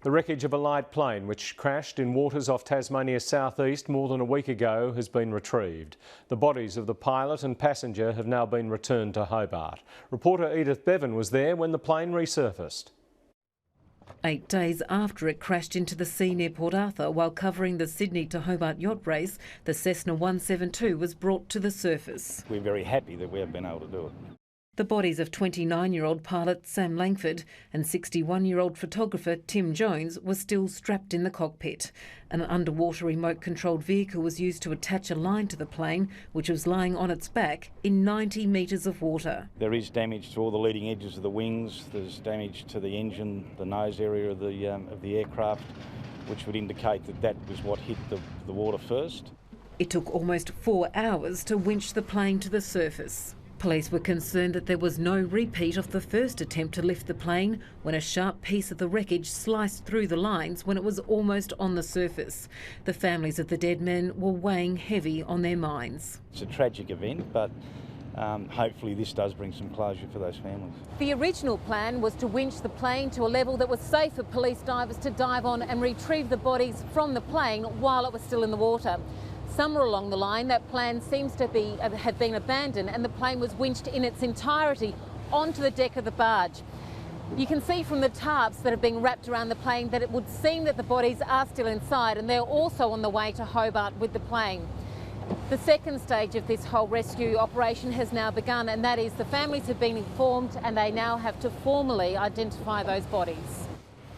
The wreckage of a light plane which crashed in waters off Tasmania's southeast more than a week ago has been retrieved. The bodies of the pilot and passenger have now been returned to Hobart. Reporter Edith Bevin was there when the plane resurfaced. 8 days after it crashed into the sea near Port Arthur while covering the Sydney to Hobart yacht race, the Cessna 172 was brought to the surface. We're very happy that we have been able to do it. The bodies of 29-year-old pilot Sam Langford and 61-year-old photographer Tim Jones were still strapped in the cockpit. An underwater remote-controlled vehicle was used to attach a line to the plane, which was lying on its back in 90 metres of water. There is damage to all the leading edges of the wings. There's damage to the engine, the nose area of the aircraft, which would indicate that that was what hit the water first. It took almost 4 hours to winch the plane to the surface. Police were concerned that there was no repeat of the first attempt to lift the plane when a sharp piece of the wreckage sliced through the lines when it was almost on the surface. The families of the dead men were weighing heavy on their minds. It's a tragic event, but hopefully this does bring some closure for those families. The original plan was to winch the plane to a level that was safe for police divers to dive on and retrieve the bodies from the plane while it was still in the water. Somewhere along the line, that plan seems to have been abandoned and the plane was winched in its entirety onto the deck of the barge. You can see from the tarps that are being wrapped around the plane that it would seem that the bodies are still inside and they're also on the way to Hobart with the plane. The second stage of this whole rescue operation has now begun, and that is the families have been informed and they now have to formally identify those bodies.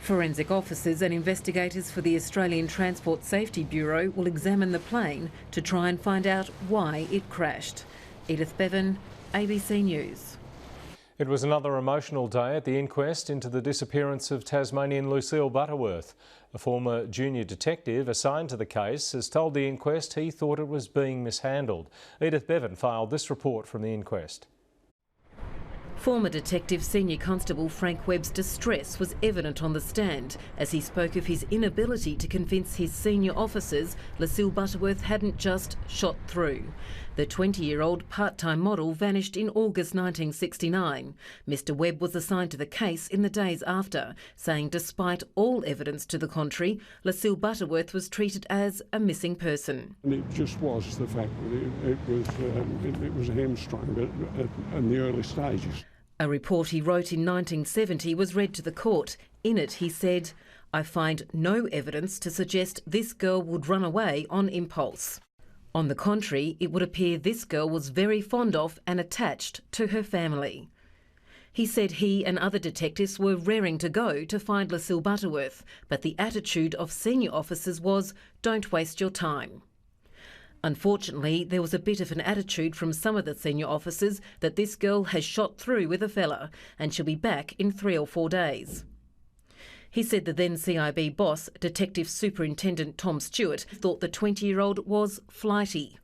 Forensic officers and investigators for the Australian Transport Safety Bureau will examine the plane to try and find out why it crashed. Edith Bevin, ABC News. It was another emotional day at the inquest into the disappearance of Tasmanian Lucille Butterworth. A former junior detective assigned to the case has told the inquest he thought it was being mishandled. Edith Bevin filed this report from the inquest. Former Detective Senior Constable Frank Webb's distress was evident on the stand as he spoke of his inability to convince his senior officers Lucille Butterworth hadn't just shot through. The 20-year-old part-time model vanished in August 1969. Mr Webb was assigned to the case in the days after, saying despite all evidence to the contrary, Lucille Butterworth was treated as a missing person. And it just was the fact that it was a hamstring in the early stages. A report he wrote in 1970 was read to the court. In it he said, "I find no evidence to suggest this girl would run away on impulse. On the contrary, it would appear this girl was very fond of and attached to her family." He said he and other detectives were raring to go to find Lucille Butterworth, but the attitude of senior officers was, "Don't waste your time." Unfortunately, there was a bit of an attitude from some of the senior officers that this girl has shot through with a fella and she'll be back in 3 or 4 days. He said the then CIB boss, Detective Superintendent Tom Stewart, thought the 20-year-old was flighty.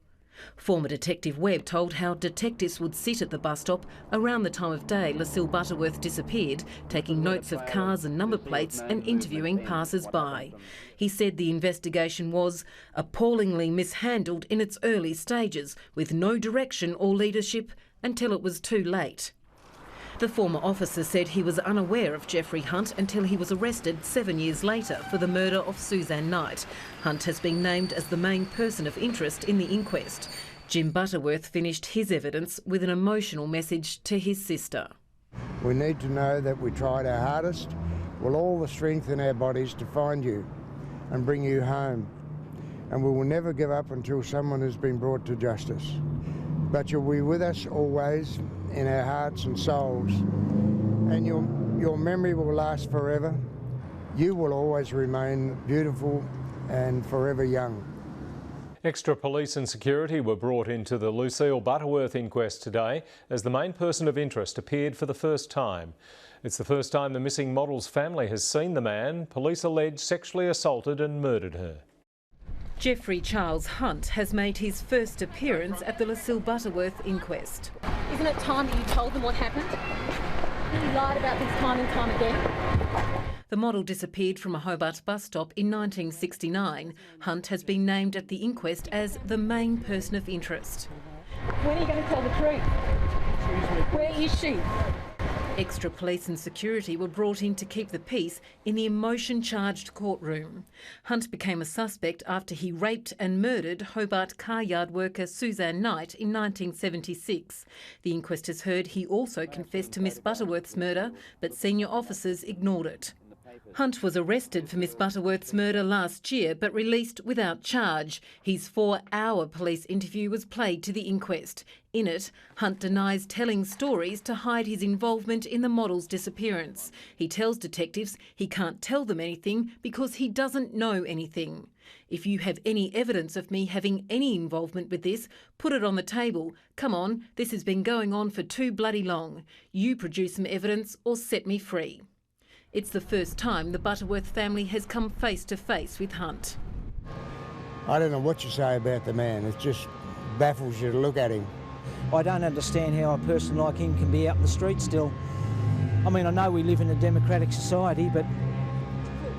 Former Detective Webb told how detectives would sit at the bus stop around the time of day Lucille Butterworth disappeared, taking notes of cars and number plates and interviewing passers-by. He said the investigation was appallingly mishandled in its early stages, with no direction or leadership until it was too late. The former officer said he was unaware of Jeffrey Hunt until he was arrested 7 years later for the murder of Suzanne Knight. Hunt has been named as the main person of interest in the inquest. Jim Butterworth finished his evidence with an emotional message to his sister. We need to know that we tried our hardest with all the strength in our bodies to find you and bring you home. And we will never give up until someone has been brought to justice. But you'll be with us always in our hearts and souls, and your memory will last forever. You will always remain beautiful and forever young. Extra police and security were brought into the Lucille Butterworth inquest today as the main person of interest appeared for the first time. It's the first time the missing model's family has seen the man police allege sexually assaulted and murdered her. Jeffrey Charles Hunt has made his first appearance at the Lucille Butterworth inquest. Isn't it time that you told them what happened? You lied about this time and time again. The model disappeared from a Hobart bus stop in 1969. Hunt has been named at the inquest as the main person of interest. When are you going to tell the truth? Where is she? Extra police and security were brought in to keep the peace in the emotion-charged courtroom. Hunt became a suspect after he raped and murdered Hobart car yard worker Suzanne Knight in 1976. The inquest has heard he also confessed to Miss Butterworth's murder, but senior officers ignored it. Hunt was arrested for Miss Butterworth's murder last year but released without charge. His 4-hour police interview was played to the inquest. In it, Hunt denies telling stories to hide his involvement in the model's disappearance. He tells detectives he can't tell them anything because he doesn't know anything. If you have any evidence of me having any involvement with this, put it on the table. Come on, this has been going on for too bloody long. You produce some evidence or set me free. It's the first time the Butterworth family has come face to face with Hunt. I don't know what you say about the man. It just baffles you to look at him. I don't understand how a person like him can be out in the street still. I mean, I know we live in a democratic society, but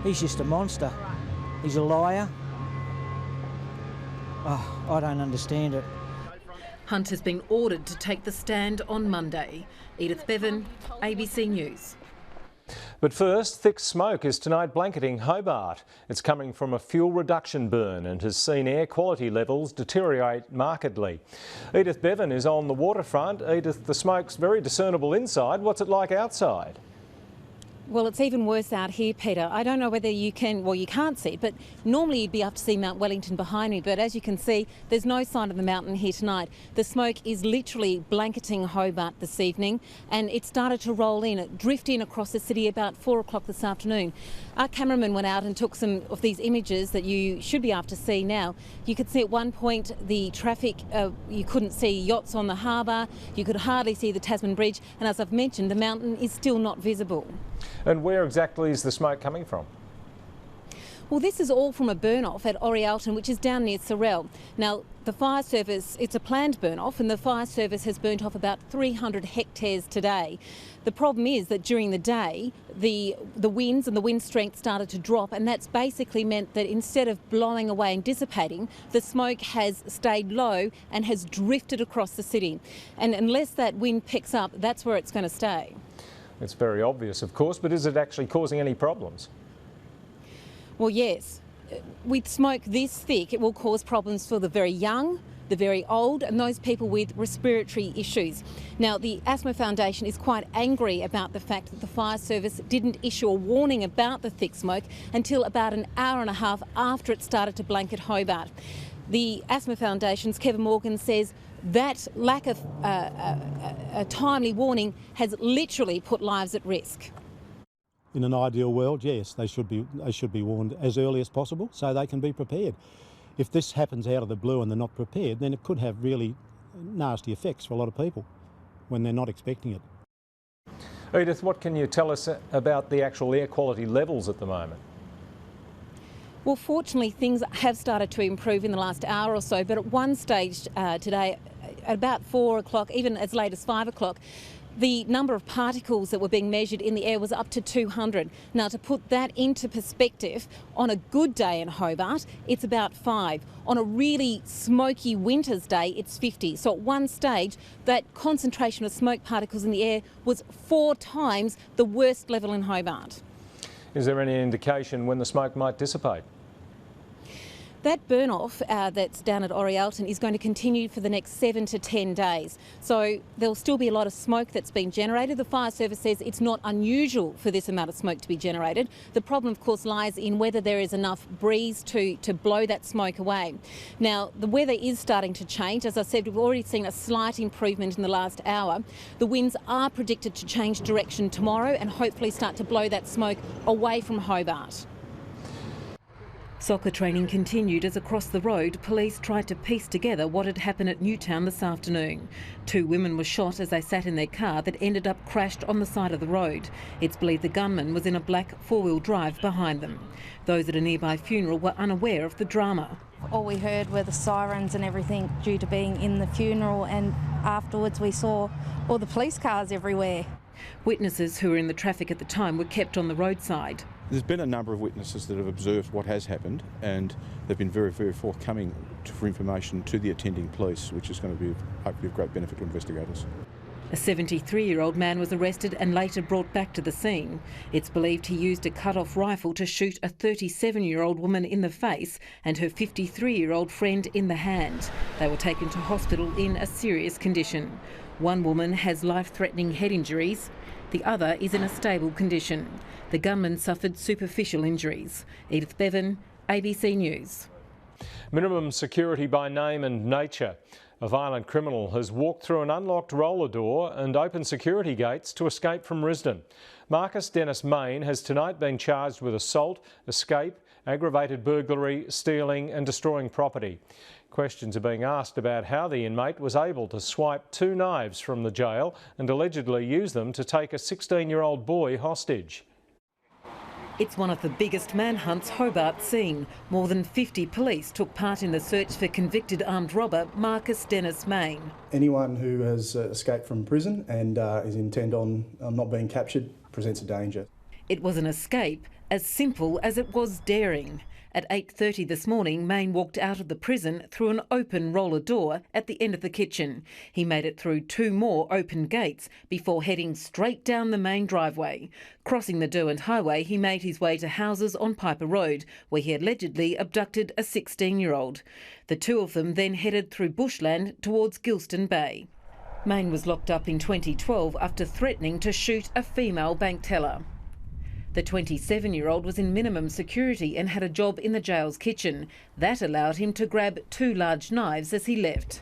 he's just a monster. He's a liar. Oh, I don't understand it. Hunt has been ordered to take the stand on Monday. Edith Bevin, ABC News. But first, thick smoke is tonight blanketing Hobart. It's coming from a fuel reduction burn and has seen air quality levels deteriorate markedly. Edith Bevin is on the waterfront. Edith, the smoke's very discernible inside. What's it like outside? Well, it's even worse out here, Peter. I don't know whether you can, well, you can't see it, but normally you'd be up to see Mount Wellington behind me. But as you can see, there's no sign of the mountain here tonight. The smoke is literally blanketing Hobart this evening, and it started to roll in, drift in across the city about 4 o'clock this afternoon. Our cameraman went out and took some of these images that you should be able to see now. You could see at one point the traffic, you couldn't see yachts on the harbour, you could hardly see the Tasman Bridge, and as I've mentioned, the mountain is still not visible. And where exactly is the smoke coming from? Well, this is all from a burn-off at Orialton, which is down near Sorell. Now, the fire service, it's a planned burn-off, and the fire service has burnt off about 300 hectares today. The problem is that during the day, the winds and the wind strength started to drop, and that's basically meant that instead of blowing away and dissipating, the smoke has stayed low and has drifted across the city. And unless that wind picks up, that's where it's going to stay. It's very obvious, of course, but is it actually causing any problems? Well, yes. With smoke this thick, it will cause problems for the very young, the very old, and those people with respiratory issues. Now, the Asthma Foundation is quite angry about the fact that the fire service didn't issue a warning about the thick smoke until about an hour and a half after it started to blanket Hobart. The Asthma Foundation's Kevin Morgan says that lack of a timely warning has literally put lives at risk. In an ideal world, yes, they should be warned as early as possible so they can be prepared. If this happens out of the blue and they're not prepared, then it could have really nasty effects for a lot of people when they're not expecting it. Edith, what can you tell us about the actual air quality levels at the moment? Well, fortunately, things have started to improve in the last hour or so, but at one stage today, at about 4 o'clock, even as late as 5 o'clock, the number of particles that were being measured in the air was up to 200. Now, to put that into perspective, on a good day in Hobart, it's about 5. On a really smoky winter's day, it's 50. So at one stage, that concentration of smoke particles in the air was 4 times the worst level in Hobart. Is there any indication when the smoke might dissipate? That burn-off that's down at Orialton is going to continue for the next 7 to 10 days. So there'll still be a lot of smoke that's been generated. The fire service says it's not unusual for this amount of smoke to be generated. The problem, of course, lies in whether there is enough breeze to blow that smoke away. Now, the weather is starting to change. As I said, we've already seen a slight improvement in the last hour. The winds are predicted to change direction tomorrow and hopefully start to blow that smoke away from Hobart. Soccer training continued as across the road police tried to piece together what had happened at Newtown this afternoon. 2 women were shot as they sat in their car that ended up crashed on the side of the road. It's believed the gunman was in a black 4-wheel drive behind them. Those at a nearby funeral were unaware of the drama. All we heard were the sirens and everything due to being in the funeral, and afterwards we saw all the police cars everywhere. Witnesses who were in the traffic at the time were kept on the roadside. There's been a number of witnesses that have observed what has happened, and they've been very, very forthcoming for information to the attending police, which is going to be hopefully of great benefit to investigators. A 73-year-old man was arrested and later brought back to the scene. It's believed he used a cut-off rifle to shoot a 37-year-old woman in the face and her 53-year-old friend in the hand. They were taken to hospital in a serious condition. One woman has life-threatening head injuries. The other is in a stable condition. The gunman suffered superficial injuries. Edith, Bevin, ABC News. Minimum security by name and nature. A violent criminal has walked through an unlocked roller door and opened security gates to escape from Risdon. Marcus Dennis Main has tonight been charged with assault, escape, aggravated burglary, stealing and destroying property. Questions are being asked about how the inmate was able to swipe 2 knives from the jail and allegedly use them to take a 16-year-old boy hostage. It's one of the biggest manhunts Hobart's seen. More than 50 police took part in the search for convicted armed robber Marcus Dennis Main. Anyone who has escaped from prison and is intent on not being captured presents a danger. It was an escape as simple as it was daring. At 8:30 this morning, Main walked out of the prison through an open roller door at the end of the kitchen. He made it through 2 more open gates before heading straight down the main driveway. Crossing the Derwent Highway, he made his way to houses on Piper Road, where he allegedly abducted a 16-year-old. The 2 of them then headed through bushland towards Gilston Bay. Main was locked up in 2012 after threatening to shoot a female bank teller. The 27-year-old was in minimum security and had a job in the jail's kitchen. That allowed him to grab 2 large knives as he left.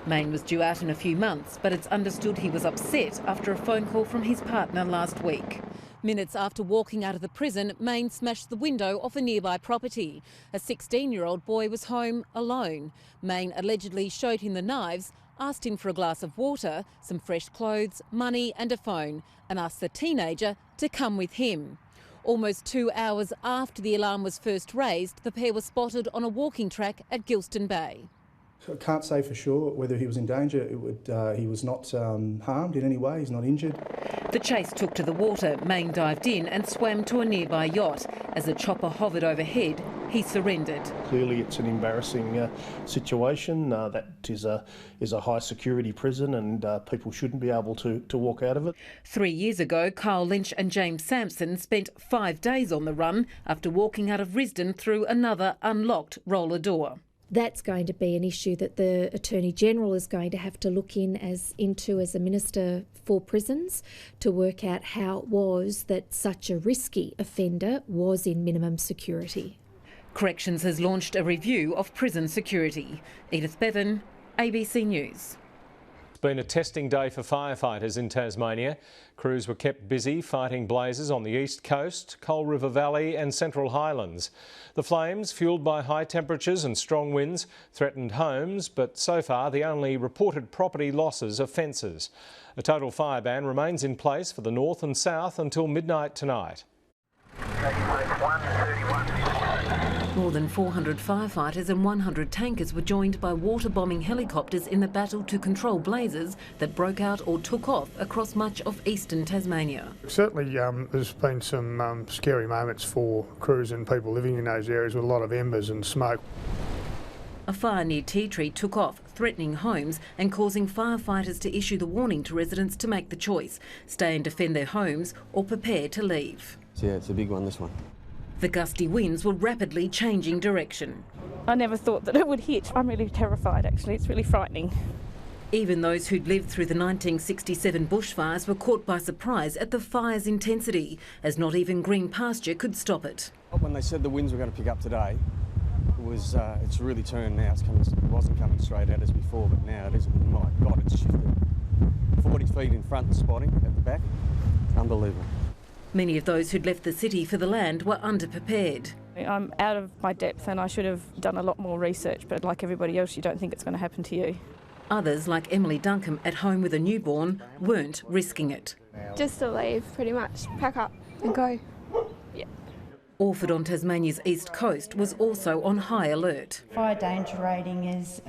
Main was due out in a few months, but it's understood he was upset after a phone call from his partner last week. Minutes after walking out of the prison, Main smashed the window off a nearby property. A 16-year-old boy was home alone. Main allegedly showed him the knives, asked him for a glass of water, some fresh clothes, money and a phone, and asked the teenager to come with him. Almost 2 hours after the alarm was first raised, the pair were spotted on a walking track at Gilston Bay. I can't say for sure whether he was in danger. He was not harmed in any way, he's not injured. The chase took to the water. Main dived in and swam to a nearby yacht. As the chopper hovered overhead, he surrendered. Clearly it's an embarrassing situation. That is a high security prison and people shouldn't be able to walk out of it. 3 years ago, Kyle Lynch and James Sampson spent 5 days on the run after walking out of Risdon through another unlocked roller door. That's going to be an issue that the Attorney-General is going to have to look into as a Minister for Prisons to work out how it was that such a risky offender was in minimum security. Corrections has launched a review of prison security. Edith, Bevin, ABC News. It's been a testing day for firefighters in Tasmania. Crews were kept busy fighting blazes on the east coast, Coal River Valley and Central Highlands. The flames, fuelled by high temperatures and strong winds, threatened homes, but so far the only reported property losses are fences. A total fire ban remains in place for the north and south until midnight tonight. More than 400 firefighters and 100 tankers were joined by water-bombing helicopters in the battle to control blazes that broke out or took off across much of eastern Tasmania. Certainly there's been some scary moments for crews and people living in those areas with a lot of embers and smoke. A fire near Tea Tree took off, threatening homes and causing firefighters to issue the warning to residents to make the choice, stay and defend their homes or prepare to leave. Yeah, it's a big one, this one. The gusty winds were rapidly changing direction. I never thought that it would hit. I'm really terrified, actually. It's really frightening. Even those who'd lived through the 1967 bushfires were caught by surprise at the fire's intensity, as not even green pasture could stop it. When they said the winds were going to pick up today, it's really turned now. It wasn't coming straight at us before, but now it is. My God, it's shifted. 40 feet in front and spotting at the back. Unbelievable. Many of those who'd left the city for the land were underprepared. I'm out of my depth and I should have done a lot more research, but like everybody else, you don't think it's going to happen to you. Others, like Emily Duncombe, at home with a newborn, weren't risking it. Just to leave, pretty much. Pack up and go. Yeah. Orford on Tasmania's east coast was also on high alert. Fire danger rating is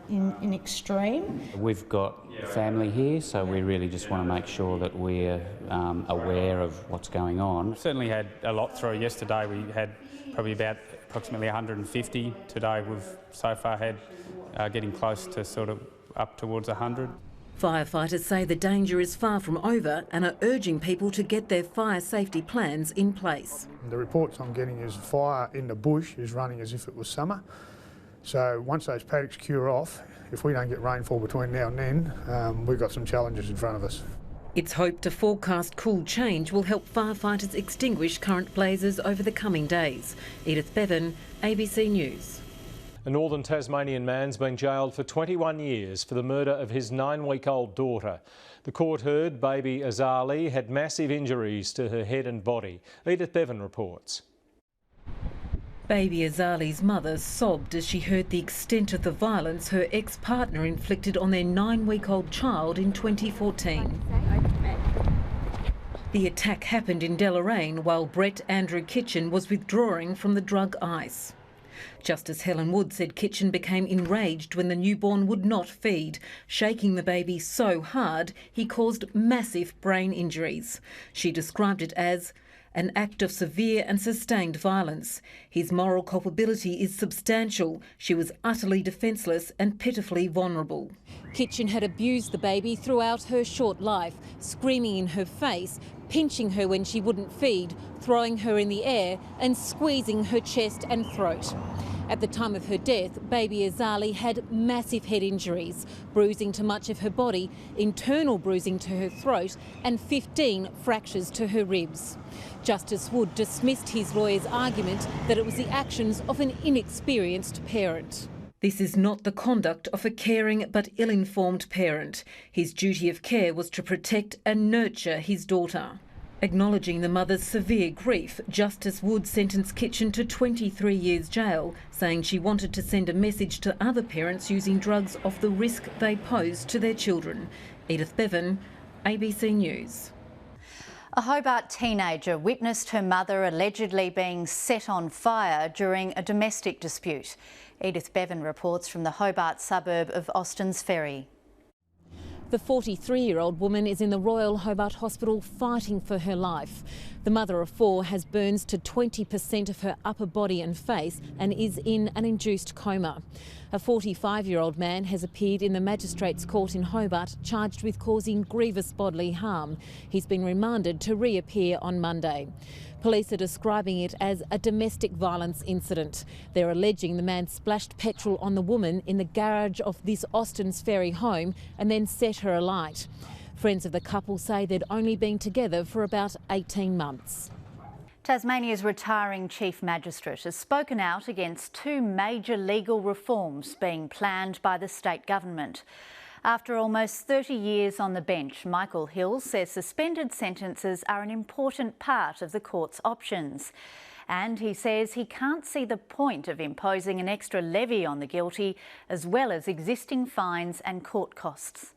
in extreme. We've got family here, so we really just want to make sure that we're aware of what's going on. We've certainly had a lot through. Yesterday we had probably approximately 150. Today we've so far had getting close to sort of up towards 100. Firefighters say the danger is far from over and are urging people to get their fire safety plans in place. The reports I'm getting is fire in the bush is running as if it was summer. So once those paddocks cure off, if we don't get rainfall between now and then, we've got some challenges in front of us. It's hoped a forecast cool change will help firefighters extinguish current blazes over the coming days. Edith Bevin, ABC News. A northern Tasmanian man's been jailed for 21 years for the murder of his 9-week-old daughter. The court heard baby Azali had massive injuries to her head and body. Edith Bevin reports. Baby Azali's mother sobbed as she heard the extent of the violence her ex-partner inflicted on their 9-week-old child in 2014. The attack happened in Deloraine while Brett Andrew Kitchen was withdrawing from the drug ice. Justice Helen Wood said Kitchen became enraged when the newborn would not feed, shaking the baby so hard he caused massive brain injuries. She described it as an act of severe and sustained violence. His moral culpability is substantial. She was utterly defenceless and pitifully vulnerable. Kitchen had abused the baby throughout her short life, screaming in her face, pinching her when she wouldn't feed, throwing her in the air and squeezing her chest and throat. At the time of her death, baby Azali had massive head injuries, bruising to much of her body, internal bruising to her throat and 15 fractures to her ribs. Justice Wood dismissed his lawyer's argument that it was the actions of an inexperienced parent. This is not the conduct of a caring but ill-informed parent. His duty of care was to protect and nurture his daughter. Acknowledging the mother's severe grief, Justice Wood sentenced Kitchen to 23 years jail, saying she wanted to send a message to other parents using drugs of the risk they pose to their children. Edith Bevin, ABC News. A Hobart teenager witnessed her mother allegedly being set on fire during a domestic dispute. Edith Bevin reports from the Hobart suburb of Austin's Ferry. The 43-year-old woman is in the Royal Hobart Hospital fighting for her life. The mother of 4 has burns to 20% of her upper body and face and is in an induced coma. A 45-year-old man has appeared in the Magistrates Court in Hobart charged with causing grievous bodily harm. He's been remanded to reappear on Monday. Police are describing it as a domestic violence incident. They're alleging the man splashed petrol on the woman in the garage of this Austin's Ferry home and then set her alight. Friends of the couple say they'd only been together for about 18 months. Tasmania's retiring Chief Magistrate has spoken out against 2 major legal reforms being planned by the state government. After almost 30 years on the bench, Michael Hill says suspended sentences are an important part of the court's options. And he says he can't see the point of imposing an extra levy on the guilty, as well as existing fines and court costs.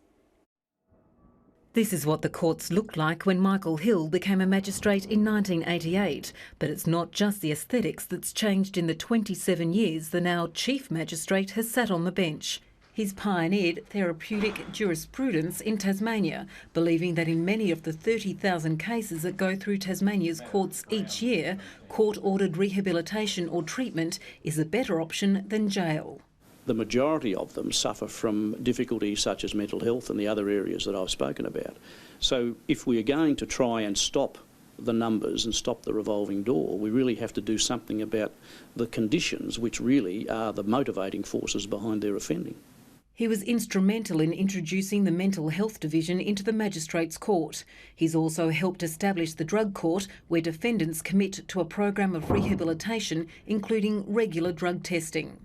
This is what the courts looked like when Michael Hill became a magistrate in 1988. But it's not just the aesthetics that's changed in the 27 years the now Chief Magistrate has sat on the bench. He's pioneered therapeutic jurisprudence in Tasmania, believing that in many of the 30,000 cases that go through Tasmania's courts each year, court-ordered rehabilitation or treatment is a better option than jail. The majority of them suffer from difficulties such as mental health and the other areas that I've spoken about. So if we are going to try and stop the numbers and stop the revolving door, we really have to do something about the conditions which really are the motivating forces behind their offending. He was instrumental in introducing the Mental Health Division into the Magistrates Court. He's also helped establish the Drug Court, where defendants commit to a program of rehabilitation, including regular drug testing.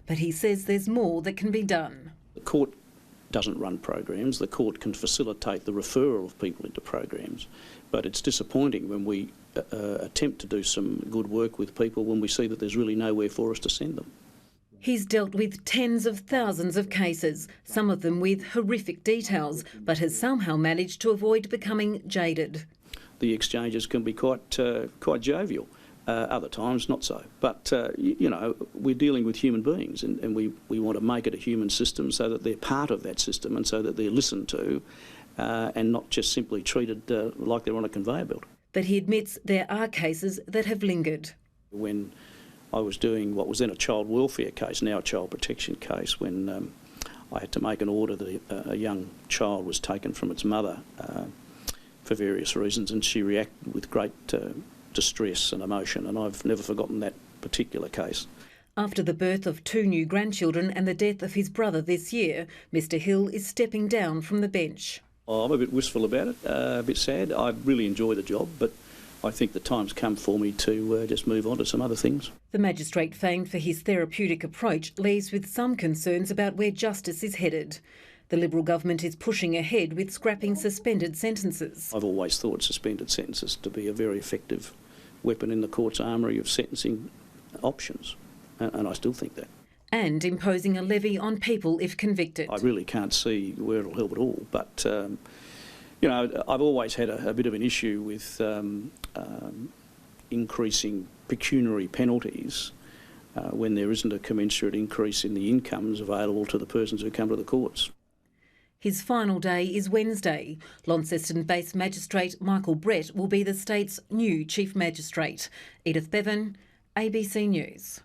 But he says there's more that can be done. The court doesn't run programs. The court can facilitate the referral of people into programs. But it's disappointing when we attempt to do some good work with people when we see that there's really nowhere for us to send them. He's dealt with tens of thousands of cases, some of them with horrific details, but has somehow managed to avoid becoming jaded. The exchanges can be quite jovial, other times not so. But, you know, we're dealing with human beings and we want to make it a human system so that they're part of that system and so that they're listened to and not just simply treated like they're on a conveyor belt. But he admits there are cases that have lingered. When I was doing what was then a child welfare case, now a child protection case, when I had to make an order that a young child was taken from its mother for various reasons, and she reacted with great distress and emotion, and I've never forgotten that particular case. After the birth of 2 new grandchildren and the death of his brother this year, Mr Hill is stepping down from the bench. I'm a bit wistful about it, a bit sad. I really enjoy the job, but I think the time's come for me to just move on to some other things. The magistrate famed for his therapeutic approach leaves with some concerns about where justice is headed. The Liberal government is pushing ahead with scrapping suspended sentences. I've always thought suspended sentences to be a very effective weapon in the court's armoury of sentencing options, and I still think that. And imposing a levy on people if convicted. I really can't see where it'll help at all, but you know, I've always had a bit of an issue with increasing pecuniary penalties when there isn't a commensurate increase in the incomes available to the persons who come to the courts. His final day is Wednesday. Launceston-based magistrate Michael Brett will be the state's new Chief Magistrate. Edith Bevin, ABC News.